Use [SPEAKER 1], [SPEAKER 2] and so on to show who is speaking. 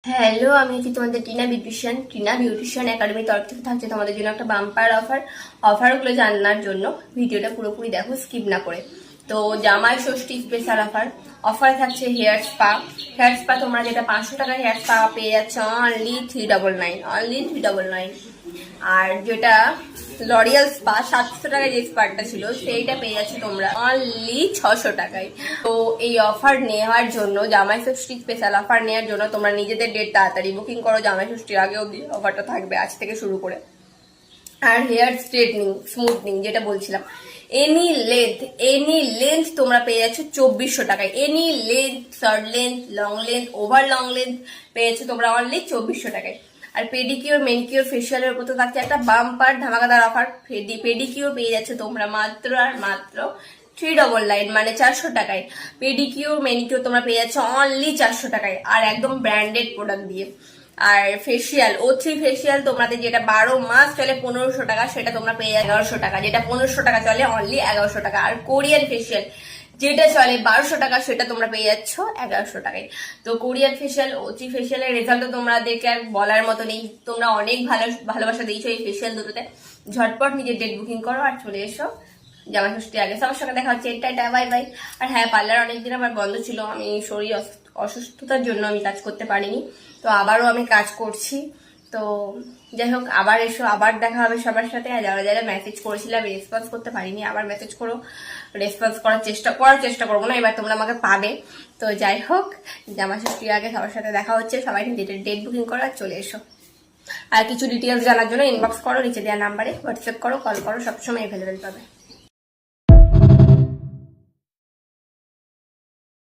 [SPEAKER 1] Hello, আমি হচ্ছি তোমাদের টিনা বিউটিশিয়ান একাডেমির তরফ থেকে থাকছে তোমাদের জন্য একটা বাম্পার অফারগুলো জানার জন্য ভিডিওটা পুরোপুরি দেখো, স্কিপ না করে। তো জামাই ষষ্ঠী স্পেশাল অফারে থাকছে হেয়ার স্পা তোমরা যেটা 500 টাকার হেয়ার স্পা পেয়ে যাচ্ছ অনলি 399 আর যেটা লরিয়াল স্পা 700 টাকায় যে স্পাটা ছিল সেইটা পেয়ে যাচ্ছে তোমরা অনলি 600 টাকায়। তো এই অফার নেওয়ার জন্য, জামাই ষষ্ঠী স্পেশাল অফার নেওয়ার জন্য তোমরা নিজেদের ডেট তাড়াতাড়ি বুকিং করো। জামাই ষষ্ঠীর আগে অবধি অফারটা থাকবে, আজ থেকে শুরু করে। আর হেয়ার স্ট্রেটনিং স্মুথনিং যেটা বলছিলাম, এনি লেন্থ তোমরা পেয়ে যাচ্ছ 2400 টাকায়। Any length, short length, long length, over long length পেয়ে যাচ্ছ তোমরা অনলি 2400 টাকায়। আর পেডিকিওর, মেনিকিওর, ফেশিয়ালের উপর তো থাকছে একটা বাম্পার ধামাকাদার অফার। পেডিকিওর পেয়ে যাচ্ছে তোমরা মাত্র 399 মানে 400 টাকায়। পেডিকিওর, মেনিকিওর তোমরা পেয়ে যাচ্ছ অনলি 400 টাকায়, আর একদম ব্র্যান্ডেড প্রোডাক্ট দিয়ে। আর ফেসিয়াল, O3 ফেসিয়াল তোমাদের যেটা 12 মাস চলে 1500 টাকা, সেটা তোমরা পেয়ে যাবে 1100 টাকা। যেটা 1500 টাকা চলে অনলি 1100 টাকা। আর কোরিয়ান ফেসিয়াল যেটা চলে 1200 টাকা, সেটা তোমরা পেয়ে যাচ্ছ 1100 টাকায়। তো কোরিয়ান ফেসিয়াল, O3 ফেসিয়ালের রেজাল্ট তো তোমাদেরকে আর বলার মতো নেই। তোমরা অনেক ভালোবাসা দিয়েছো এই ফেসিয়াল দুটোতে। ঝটপট নিজের ডেট বুকিং করো আর চলে এসো জামাই ষষ্ঠীর আগে। সবার সঙ্গে দেখা হচ্ছে। এটা বাই বাই। আর হ্যাঁ, পার্লার অনেকদিন আমার বন্ধ ছিল, আমি শরীর অসুস্থতার জন্য আমি কাজ করতে পারিনি। তো আবারও আমি কাজ করছি। তো যাই হোক, আবার এসো, আবার দেখা হবে সবার সাথে। আর যারা যারা মেসেজ করেছিলাম রেসপন্স করতে পারিনি, আবার মেসেজ করো, রেসপন্স করার চেষ্টা করবো না, এবার তোমরা আমাকে পাবে। তো যাই হোক, জামাই ষষ্ঠীর আগে সবার সাথে দেখা হচ্ছে। সবাই ডেট বুকিং করো আর চলে এসো। আর কিছু ডিটেলস জানার জন্য ইনবক্স করো, নিচে দেওয়া নাম্বারে হোয়াটসঅ্যাপ করো, কল করো, সবসময় অ্যাভেলেবেল পাবে।